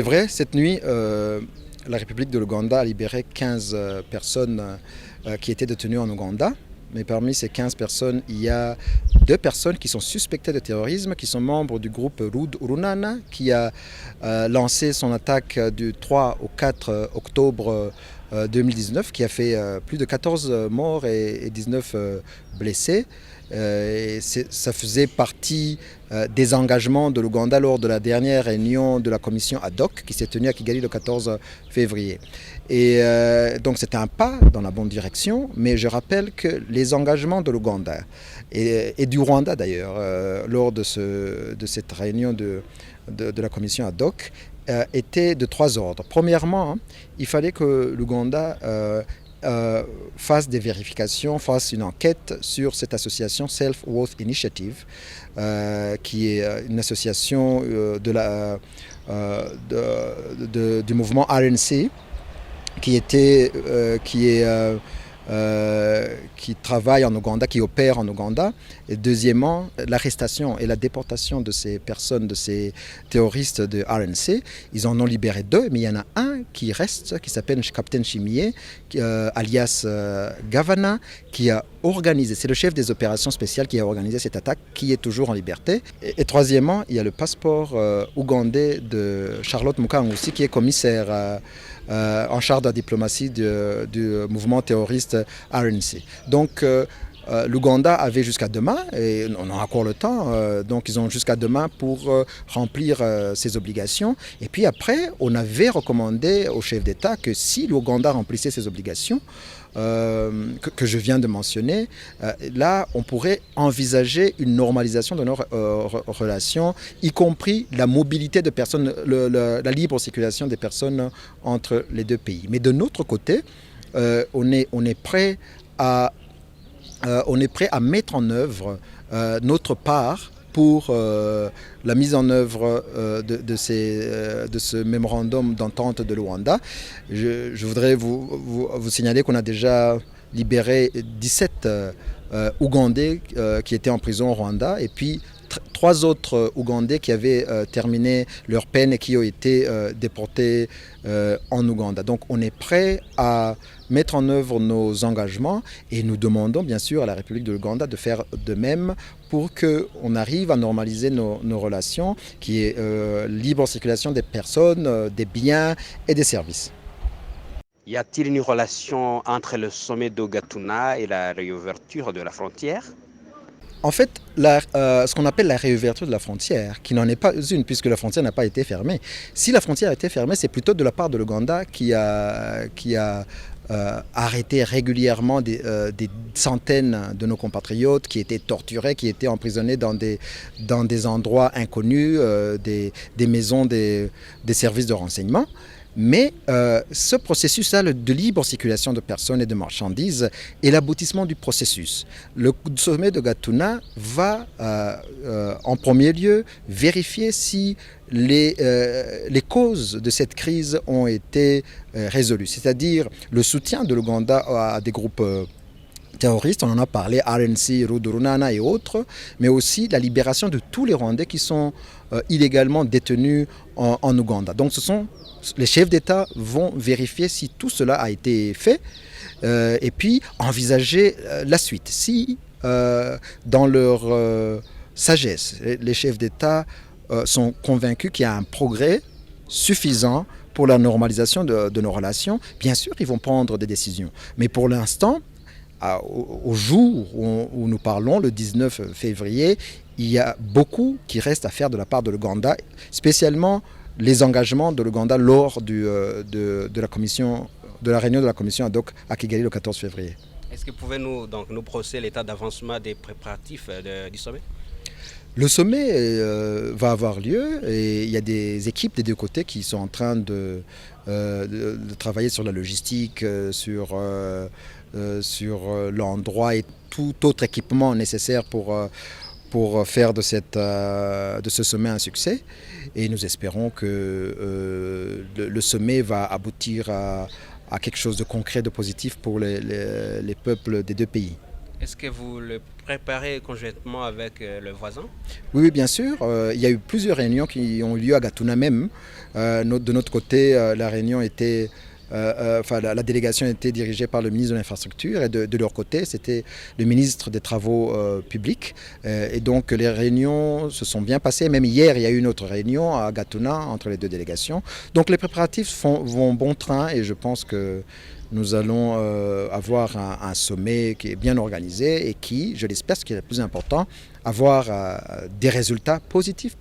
C'est vrai, cette nuit, la République de l'Ouganda a libéré 15 personnes qui étaient détenues en Ouganda. Mais parmi ces 15 personnes, il y a deux personnes qui sont suspectées de terrorisme, qui sont membres du groupe Rud Urunana, qui a lancé son attaque du 3 au 4 octobre 2019, qui a fait plus de 14 morts et 19 blessés. Ça faisait partie des engagements de l'Ouganda lors de la dernière réunion de la commission ad hoc qui s'est tenue à Kigali le 14 février. Et donc c'était un pas dans la bonne direction, mais je rappelle que les engagements de l'Ouganda et du Rwanda d'ailleurs, lors de cette réunion de la commission ad hoc, étaient de trois ordres. Premièrement, il fallait que l'Ouganda fasse des vérifications, fasse une enquête sur cette association Self-Worth Initiative, qui est une association du mouvement RNC, qui travaille en Ouganda, qui opère en Ouganda. Et deuxièmement, l'arrestation et la déportation de ces personnes, de ces terroristes de RNC. Ils en ont libéré deux, mais il y en a un qui reste, qui s'appelle Captain Chimier, alias Gavana, qui a organisé, c'est le chef des opérations spéciales qui a organisé cette attaque, qui est toujours en liberté. Et troisièmement, il y a le passeport ougandais de Charlotte Mukango aussi, qui est commissaire en charge de la diplomatie du mouvement terroriste RNC. Donc l'Ouganda avait jusqu'à demain, et on a encore le temps, donc ils ont jusqu'à demain pour remplir ses obligations. Et puis après, on avait recommandé au chef d'État que si l'Ouganda remplissait ses obligations, que je viens de mentionner, là on pourrait envisager une normalisation de nos relations, y compris la mobilité de personnes, la libre circulation des personnes entre les deux pays. Mais de notre côté, on est prêt à mettre en œuvre notre part pour la mise en œuvre de ce mémorandum d'entente de Luanda. Je voudrais vous signaler qu'on a déjà libéré 17 Ougandais qui étaient en prison au Rwanda, et puis trois autres Ougandais qui avaient terminé leur peine et qui ont été déportés en Ouganda. Donc on est prêt à mettre en œuvre nos engagements et nous demandons bien sûr à la République de l'Ouganda de faire de même pour qu'on arrive à normaliser nos relations, qui est libre circulation des personnes, des biens et des services. Y a-t-il une relation entre le sommet d'Ogatuna et la réouverture de la frontière? En fait, ce qu'on appelle la réouverture de la frontière, qui n'en est pas une puisque la frontière n'a pas été fermée. Si la frontière a été fermée, c'est plutôt de la part de l'Ouganda qui a arrêté régulièrement des centaines de nos compatriotes qui étaient torturés, qui étaient emprisonnés dans des endroits inconnus, des maisons des services de renseignement. Mais ce processus-là de libre circulation de personnes et de marchandises est l'aboutissement du processus. Le sommet de Gatuna va en premier lieu vérifier si les causes de cette crise ont été résolues, c'est-à-dire le soutien de l'Ouganda à des groupes terroristes, on en a parlé, RNC, Rudurunana et autres, mais aussi la libération de tous les Rwandais qui sont illégalement détenus en Ouganda. Donc les chefs d'État vont vérifier si tout cela a été fait et puis envisager la suite. Si dans leur sagesse, les chefs d'État sont convaincus qu'il y a un progrès suffisant pour la normalisation de nos relations, bien sûr ils vont prendre des décisions. Mais pour l'instant, au jour où nous parlons, le 19 février, il y a beaucoup qui reste à faire de la part de l'Ouganda, spécialement les engagements de l'Ouganda lors de la réunion de la commission ad hoc à Kigali le 14 février. Est-ce que vous pouvez nous brosser l'état d'avancement des préparatifs du sommet? Le sommet va avoir lieu et il y a des équipes des deux côtés qui sont en train de travailler sur la logistique, sur l'endroit et tout autre équipement nécessaire pour faire de ce sommet un succès. Et nous espérons que le sommet va aboutir à quelque chose de concret, de positif pour les peuples des deux pays. Est-ce que vous le préparez conjointement avec le voisin? Oui, oui, bien sûr. Il y a eu plusieurs réunions qui ont eu lieu à Gatuna même. De notre côté, la réunion était, la délégation était dirigée par le ministre de l'Infrastructure et de leur côté, c'était le ministre des Travaux publics. Et donc les réunions se sont bien passées. Même hier, il y a eu une autre réunion à Gatuna entre les deux délégations. Donc les préparatifs vont bon train et je pense que nous allons avoir un sommet qui est bien organisé et qui, je l'espère, ce qui est le plus important, avoir des résultats positifs